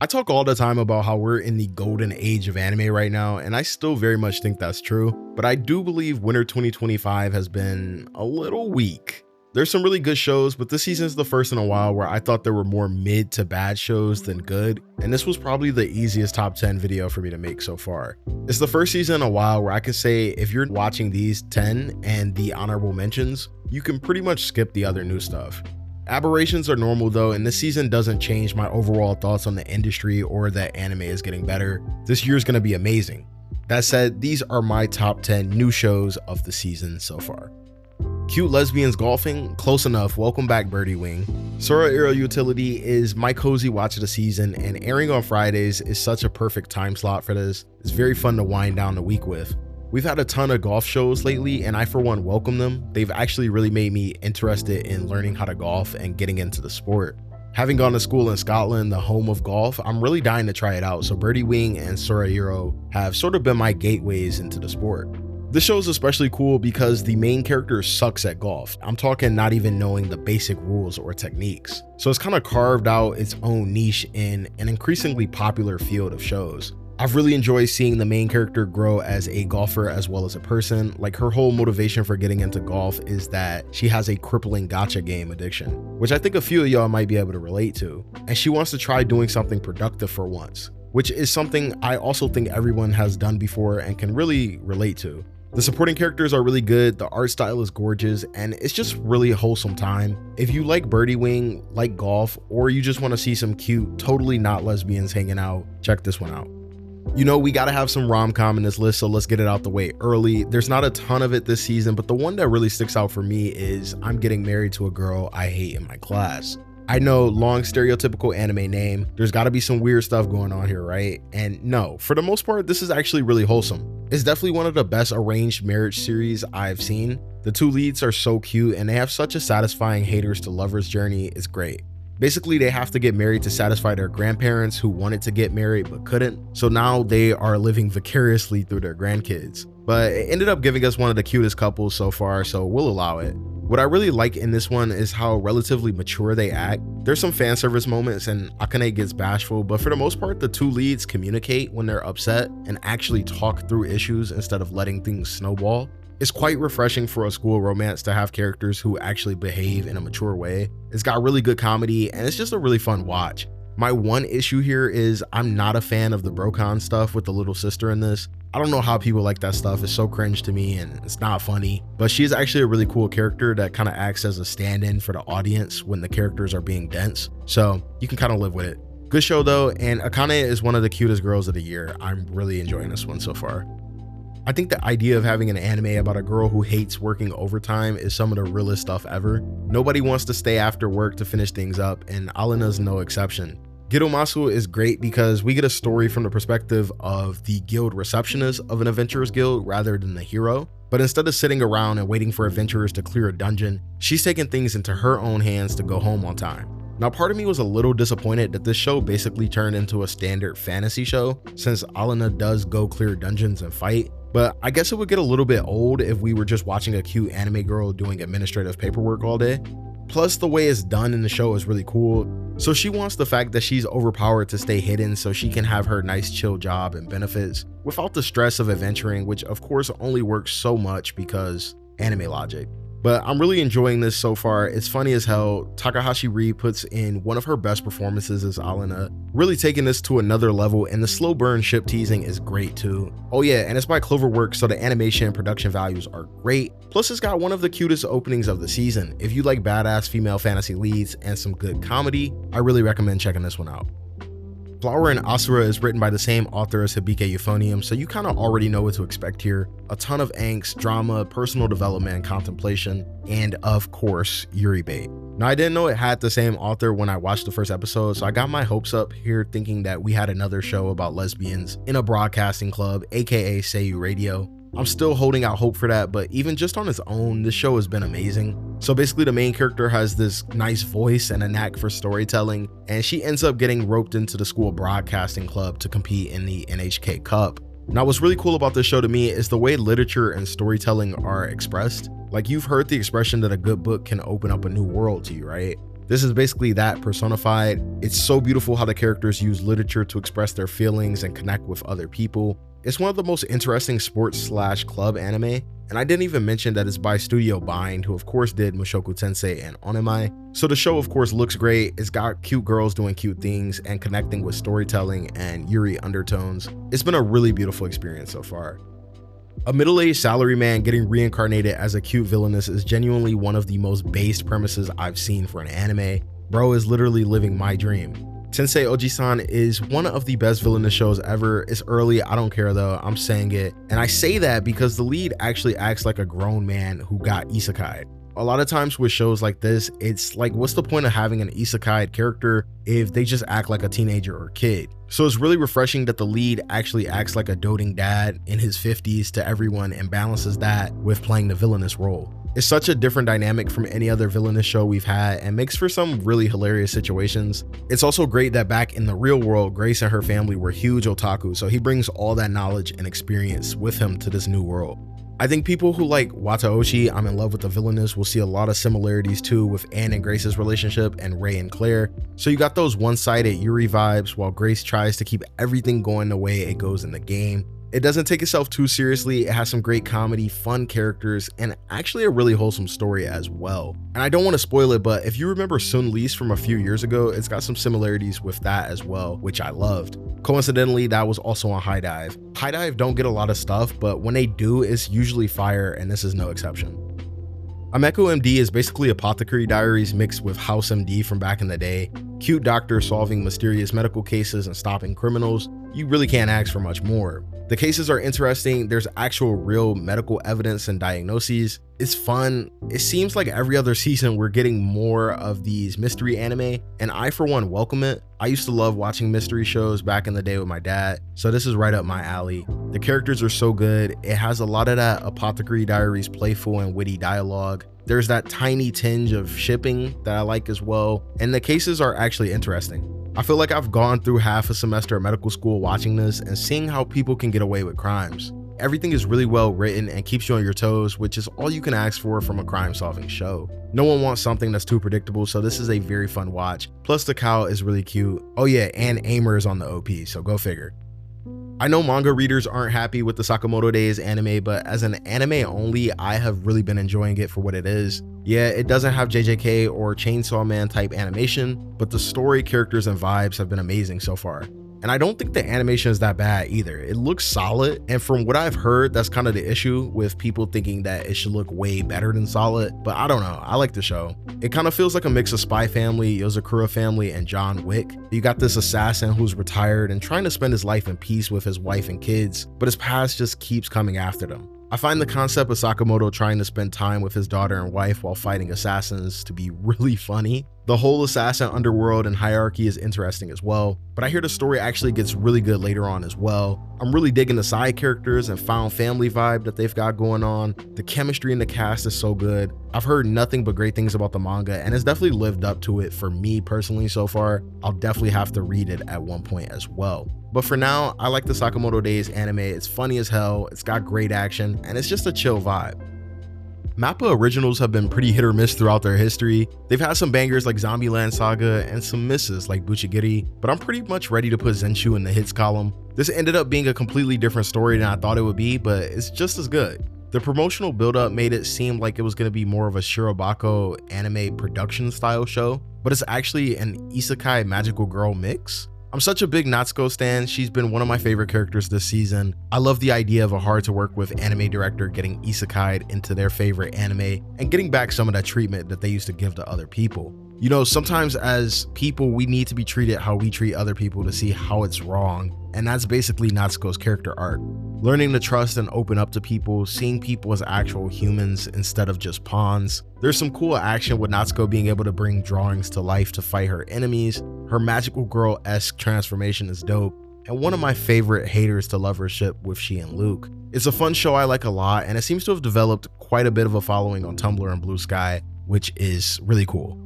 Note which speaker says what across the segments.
Speaker 1: I talk all the time about how we're in the golden age of anime right now, and I still very much think that's true, but I do believe winter 2025 has been a little weak. There's some really good shows, but this season is the first in a while where I thought there were more mid to bad shows than good, and this was probably the easiest top 10 video for me to make so far. It's the first season in a while where I can say if you're watching these 10 and the honorable mentions, you can pretty much skip the other new stuff. Aberrations are normal though, and this season doesn't change my overall thoughts on the industry or that anime is getting better. This year's gonna be amazing. That said, these are my top 10 new shows of the season so far. Cute lesbians golfing? Close enough. Welcome back, Birdie Wing. Sorairo Utility is my cozy watch of the season, and airing on Fridays is such a perfect time slot for this. It's very fun to wind down the week with. We've had a ton of golf shows lately, and I for one welcome them. They've actually really made me interested in learning how to golf and getting into the sport. Having gone to school in Scotland, the home of golf, I'm really dying to try it out, so Birdie Wing and Sorairo have sort of been my gateways into the sport. This show is especially cool because the main character sucks at golf. I'm talking not even knowing the basic rules or techniques. So it's kind of carved out its own niche in an increasingly popular field of shows. I've really enjoyed seeing the main character grow as a golfer as well as a person. Like, her whole motivation for getting into golf is that she has a crippling gacha game addiction, which I think a few of y'all might be able to relate to. And she wants to try doing something productive for once, which is something I also think everyone has done before and can really relate to. The supporting characters are really good, the art style is gorgeous, and it's just really a wholesome time. If you like Birdie Wing, like golf, or you just want to see some cute, totally not lesbians hanging out, check this one out. You know, we gotta have some rom-com in this list, so let's get it out the way early. There's not a ton of it this season, but the one that really sticks out for me is I'm Getting Married to a Girl I Hate in My Class. I know, long stereotypical anime name, there's gotta be some weird stuff going on here, right? And no, for the most part, this is actually really wholesome. It's definitely one of the best arranged marriage series I've seen. The two leads are so cute and they have such a satisfying haters to lovers journey, it's great. Basically, they have to get married to satisfy their grandparents who wanted to get married but couldn't. So now they are living vicariously through their grandkids. But it ended up giving us one of the cutest couples so far, so we'll allow it. What I really like in this one is how relatively mature they act. There's some fan service moments and Akane gets bashful, but for the most part, the two leads communicate when they're upset and actually talk through issues instead of letting things snowball. It's quite refreshing for a school romance to have characters who actually behave in a mature way. It's got really good comedy and it's just a really fun watch. My one issue here is I'm not a fan of the Brocon stuff with the little sister in this. I don't know how people like that stuff. It's so cringe to me and it's not funny, but she's actually a really cool character that kind of acts as a stand-in for the audience when the characters are being dense. So you can kind of live with it. Good show though, and Akane is one of the cutest girls of the year. I'm really enjoying this one so far. I think the idea of having an anime about a girl who hates working overtime is some of the realest stuff ever. Nobody wants to stay after work to finish things up, and Alina's no exception. Girumasu is great because we get a story from the perspective of the guild receptionist of an adventurers guild rather than the hero. But instead of sitting around and waiting for adventurers to clear a dungeon, she's taking things into her own hands to go home on time. Now, part of me was a little disappointed that this show basically turned into a standard fantasy show, since Alina does go clear dungeons and fight. But I guess it would get a little bit old if we were just watching a cute anime girl doing administrative paperwork all day. Plus, the way it's done in the show is really cool. So she wants the fact that she's overpowered to stay hidden so she can have her nice chill job and benefits without the stress of adventuring, which of course only works so much because anime logic. But I'm really enjoying this so far. It's funny as hell. Takahashi Rie puts in one of her best performances as Alina, really taking this to another level, and the slow burn ship teasing is great too. Oh yeah, and it's by Cloverworks, so the animation and production values are great. Plus it's got one of the cutest openings of the season. If you like badass female fantasy leads and some good comedy, I really recommend checking this one out. Flower and Asura is written by the same author as Hibike Euphonium, so you kind of already know what to expect here. A ton of angst, drama, personal development, and contemplation, and of course, Yuri bait. Now, I didn't know it had the same author when I watched the first episode, so I got my hopes up here thinking that we had another show about lesbians in a broadcasting club, aka Seiyu Radio. I'm still holding out hope for that, but even just on its own, this show has been amazing. So basically the main character has this nice voice and a knack for storytelling, and she ends up getting roped into the school broadcasting club to compete in the NHK Cup. Now, what's really cool about this show to me is the way literature and storytelling are expressed. Like, you've heard the expression that a good book can open up a new world to you, right? This is basically that personified. It's so beautiful how the characters use literature to express their feelings and connect with other people. It's one of the most interesting sports/club anime, and I didn't even mention that it's by Studio Bind, who of course did Mushoku Tensei and Onemai. So the show of course looks great, it's got cute girls doing cute things and connecting with storytelling and yuri undertones. It's been a really beautiful experience so far. A middle-aged salaryman getting reincarnated as a cute villainess is genuinely one of the most based premises I've seen for an anime. Bro is literally living my dream. Tensei Ojisan is one of the best villainous shows ever. It's early, I don't care though, I'm saying it. And I say that because the lead actually acts like a grown man who got isekai. A lot of times with shows like this, it's like, what's the point of having an isekai character if they just act like a teenager or kid? So it's really refreshing that the lead actually acts like a doting dad in his 50s to everyone and balances that with playing the villainous role. It's such a different dynamic from any other villainous show we've had and makes for some really hilarious situations. It's also great that back in the real world, Grace and her family were huge otaku, so he brings all that knowledge and experience with him to this new world. I think people who like Wataoshi, I'm in love with the villainess, will see a lot of similarities too with Anne and Grace's relationship and Ray and Claire. So you got those one-sided Yuri vibes while Grace tries to keep everything going the way it goes in the game. It doesn't take itself too seriously, it has some great comedy, fun characters, and actually a really wholesome story as well. And I don't want to spoil it, but if you remember Sun Lease from a few years ago, it's got some similarities with that as well, which I loved. Coincidentally, that was also on High Dive. High Dive don't get a lot of stuff, but when they do, it's usually fire, and this is no exception. Ameku MD is basically Apothecary Diaries mixed with House MD from back in the day. Cute doctor solving mysterious medical cases and stopping criminals. You really can't ask for much more. The cases are interesting, there's actual real medical evidence and diagnoses. It's fun. It seems like every other season we're getting more of these mystery anime, and I for one welcome it. I used to love watching mystery shows back in the day with my dad, so this is right up my alley. The characters are so good, it has a lot of that Apothecary Diaries playful and witty dialogue. There's that tiny tinge of shipping that I like as well, and the cases are actually interesting. I feel like I've gone through half a semester of medical school watching this and seeing how people can get away with crimes. Everything is really well written and keeps you on your toes, which is all you can ask for from a crime-solving show. No one wants something that's too predictable, so this is a very fun watch. Plus the cow is really cute. Oh yeah, and Aimer is on the OP, so go figure. I know manga readers aren't happy with the Sakamoto Days anime, but as an anime only, I have really been enjoying it for what it is. Yeah, it doesn't have JJK or Chainsaw Man type animation, but the story, characters, and vibes have been amazing so far. And I don't think the animation is that bad either. It looks solid, and from what I've heard, that's kind of the issue with people thinking that it should look way better than solid, but I don't know, I like the show. It kind of feels like a mix of Spy Family, Yozakura Family, and John Wick. You got this assassin who's retired and trying to spend his life in peace with his wife and kids, but his past just keeps coming after them. I find the concept of Sakamoto trying to spend time with his daughter and wife while fighting assassins to be really funny. The whole assassin underworld and hierarchy is interesting as well, but I hear the story actually gets really good later on as well. I'm really digging the side characters and found family vibe that they've got going on. The chemistry in the cast is so good. I've heard nothing but great things about the manga, and it's definitely lived up to it for me personally so far. I'll definitely have to read it at one point as well. But for now, I like the Sakamoto Days anime. It's funny as hell, it's got great action, and it's just a chill vibe. Mappa originals have been pretty hit or miss throughout their history. They've had some bangers like Zombieland Saga and some misses like Buchigiri, but I'm pretty much ready to put Zenshu in the hits column. This ended up being a completely different story than I thought it would be, but it's just as good. The promotional build-up made it seem like it was going to be more of a Shirobako anime production style show, but it's actually an isekai magical girl mix. I'm such a big Natsuko stan. She's been one of my favorite characters this season. I love the idea of a hard to work with anime director getting isekai'd into their favorite anime and getting back some of that treatment that they used to give to other people. You know, sometimes as people, we need to be treated how we treat other people to see how it's wrong. And that's basically Natsuko's character arc. Learning to trust and open up to people, seeing people as actual humans instead of just pawns. There's some cool action with Natsuko being able to bring drawings to life to fight her enemies. Her magical girl-esque transformation is dope. And one of my favorite haters to lovers ship with she and Luke. It's a fun show I like a lot, and it seems to have developed quite a bit of a following on Tumblr and Blue Sky, which is really cool.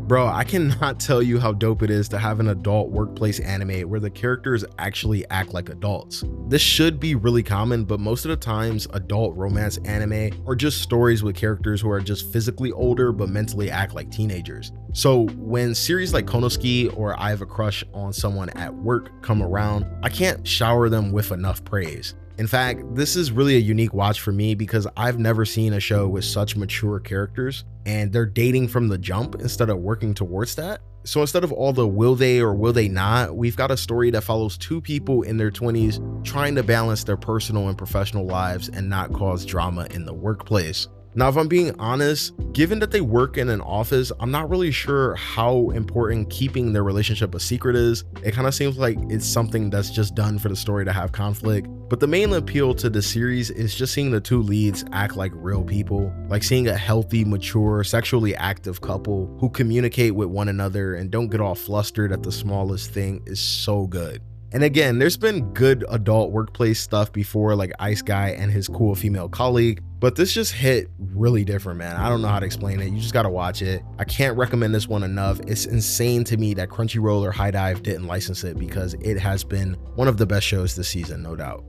Speaker 1: Bro, I cannot tell you how dope it is to have an adult workplace anime where the characters actually act like adults. This should be really common, but most of the times adult romance anime are just stories with characters who are just physically older but mentally act like teenagers. So when series like Konosuki or I Have a Crush on Someone at Work come around, I can't shower them with enough praise. In fact, this is really a unique watch for me because I've never seen a show with such mature characters and they're dating from the jump instead of working towards that. So instead of all the will they or will they not, we've got a story that follows two people in their 20s trying to balance their personal and professional lives and not cause drama in the workplace. Now, if I'm being honest, given that they work in an office, I'm not really sure how important keeping their relationship a secret is. It kind of seems like it's something that's just done for the story to have conflict. But the main appeal to the series is just seeing the two leads act like real people, like seeing a healthy, mature, sexually active couple who communicate with one another and don't get all flustered at the smallest thing is so good. And again, there's been good adult workplace stuff before, like Ice Guy and his cool female colleague, but this just hit really different, man. I don't know how to explain it. You just gotta watch it. I can't recommend this one enough. It's insane to me that Crunchyroll or High Dive didn't license it because it has been one of the best shows this season, no doubt.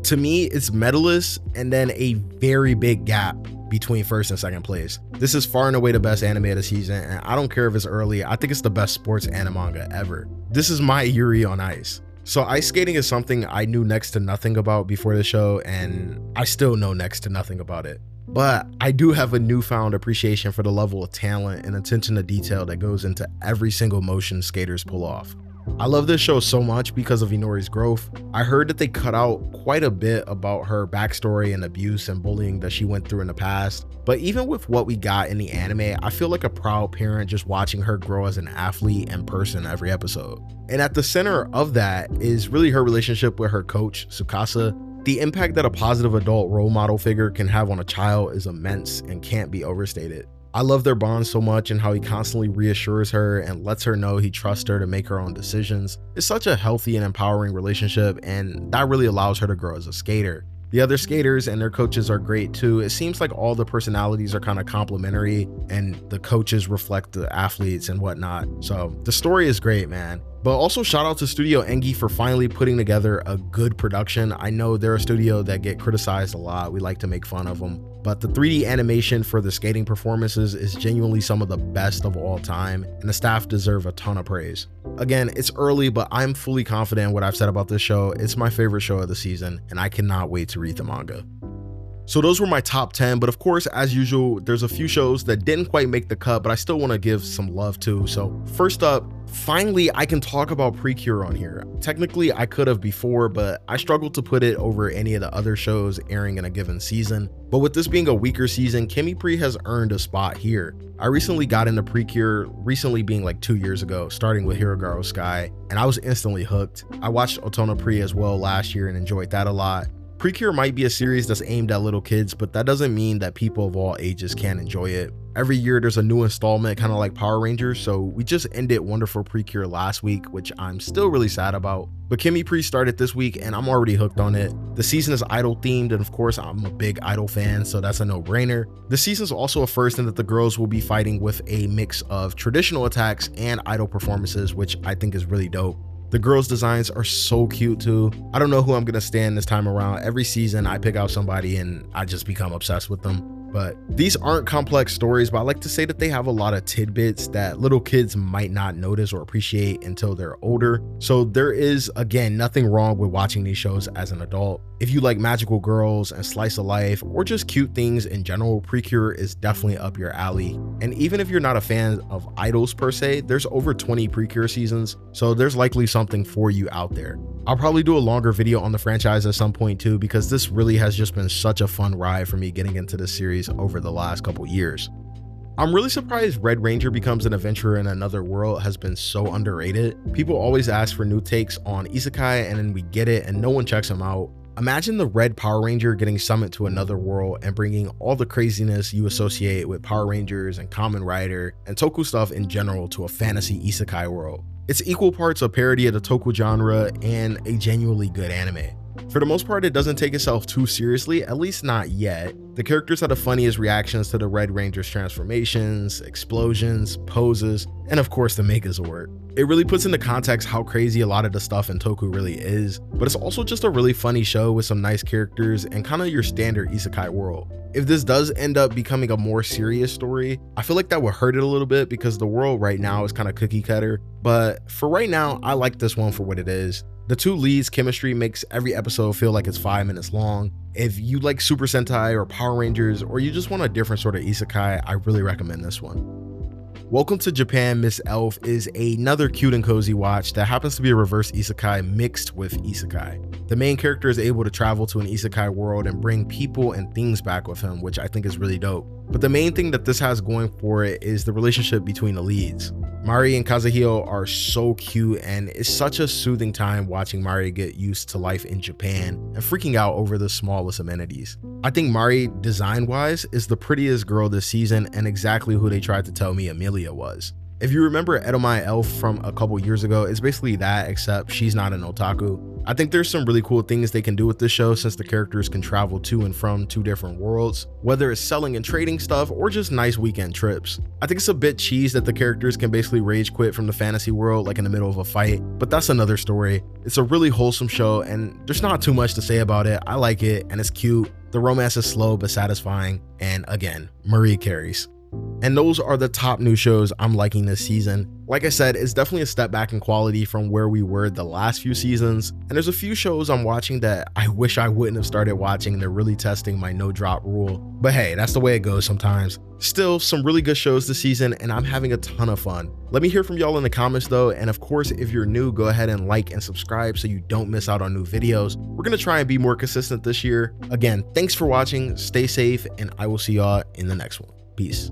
Speaker 1: To me, it's Medalist and then a very big gap between first and second place. This is far and away the best anime of the season, and I don't care if it's early. I think it's the best sports manga ever. This is my Yuri on Ice. So ice skating is something I knew next to nothing about before the show, and I still know next to nothing about it. But I do have a newfound appreciation for the level of talent and attention to detail that goes into every single motion skaters pull off. I love this show so much because of Inori's growth. I heard that they cut out quite a bit about her backstory and abuse and bullying that she went through in the past. But even with what we got in the anime, I feel like a proud parent just watching her grow as an athlete and person every episode. And at the center of that is really her relationship with her coach, Tsukasa. The impact that a positive adult role model figure can have on a child is immense and can't be overstated. I love their bond so much and how he constantly reassures her and lets her know he trusts her to make her own decisions. It's such a healthy and empowering relationship, and that really allows her to grow as a skater. The other skaters and their coaches are great too. It seems like all the personalities are kind of complementary and the coaches reflect the athletes and whatnot. So the story is great, man. But also shout out to Studio Engi for finally putting together a good production. I know they're a studio that get criticized a lot. We like to make fun of them. But the 3D animation for the skating performances is genuinely some of the best of all time, and the staff deserve a ton of praise. Again, it's early, but I'm fully confident in what I've said about this show. It's my favorite show of the season, and I cannot wait to read the manga. So those were my top 10, but of course, as usual, there's a few shows that didn't quite make the cut, but I still want to give some love to. So first up, finally, I can talk about Precure on here. Technically, I could have before, but I struggled to put it over any of the other shows airing in a given season. But with this being a weaker season, Kimipre has earned a spot here. I recently got into Precure, recently being like 2 years ago, starting with Hirogaro Sky, and I was instantly hooked. I watched Otona Pre as well last year and enjoyed that a lot. Precure might be a series that's aimed at little kids, but that doesn't mean that people of all ages can't enjoy it. Every year there's a new installment, kind of like Power Rangers, so we just ended Wonderful Precure last week, which I'm still really sad about. But Kimipre started this week and I'm already hooked on it. The season is idol themed, and of course I'm a big idol fan, so that's a no-brainer. The season's also a first in that the girls will be fighting with a mix of traditional attacks and idol performances, which I think is really dope. The girls' designs are so cute too. I don't know who I'm gonna stand this time around. Every season I pick out somebody and I just become obsessed with them. But these aren't complex stories, but I like to say that they have a lot of tidbits that little kids might not notice or appreciate until they're older. So there is, again, nothing wrong with watching these shows as an adult. If you like magical girls and slice of life or just cute things in general, Precure is definitely up your alley. And even if you're not a fan of idols per se, there's over 20 Precure seasons, so there's likely something for you out there. I'll probably do a longer video on the franchise at some point too, because this really has just been such a fun ride for me getting into this series over the last couple years. I'm really surprised Red Ranger becomes an adventurer in another world has been so underrated. People always ask for new takes on Isekai and then we get it and no one checks them out. Imagine the Red Power Ranger getting summoned to another world and bringing all the craziness you associate with Power Rangers and Kamen Rider and Toku stuff in general to a fantasy Isekai world. It's equal parts a parody of the Toku genre and a genuinely good anime. For the most part, it doesn't take itself too seriously, at least not yet. The characters have the funniest reactions to the Red Ranger's transformations, explosions, poses, and of course the Megazord. It really puts into context how crazy a lot of the stuff in Toku really is, but it's also just a really funny show with some nice characters and kind of your standard isekai world. If this does end up becoming a more serious story, I feel like that would hurt it a little bit because the world right now is kind of cookie cutter, but for right now, I like this one for what it is. The two leads' chemistry makes every episode feel like it's 5 minutes long. If you like Super Sentai or Power Rangers, or you just want a different sort of isekai, I really recommend this one. Welcome to Japan, Miss Elf is another cute and cozy watch that happens to be a reverse isekai mixed with isekai. The main character is able to travel to an isekai world and bring people and things back with him, which I think is really dope. But the main thing that this has going for it is the relationship between the leads. Mari and Kazuhio are so cute, and it's such a soothing time watching Mari get used to life in Japan and freaking out over the smallest amenities. I think Mari, design-wise, is the prettiest girl this season and exactly who they tried to tell me Amelia was. If you remember Edomae Elf from a couple years ago, it's basically that, except she's not an otaku. I think there's some really cool things they can do with this show since the characters can travel to and from 2 different worlds, whether it's selling and trading stuff or just nice weekend trips. I think it's a bit cheese that the characters can basically rage quit from the fantasy world like in the middle of a fight, but that's another story. It's a really wholesome show and there's not too much to say about it. I like it and it's cute. The romance is slow but satisfying, and again, Marie carries. And those are the top new shows I'm liking this season. Like I said, it's definitely a step back in quality from where we were the last few seasons, and there's a few shows I'm watching that I wish I wouldn't have started watching. They're really testing my no drop rule, but hey, that's the way it goes sometimes. Still, some really good shows this season and I'm having a ton of fun. Let me hear from y'all in the comments though, and of course, if you're new, go ahead and like and subscribe so you don't miss out on new videos. We're gonna try and be more consistent this year. Again, thanks for watching, stay safe, and I will see y'all in the next one. Peace.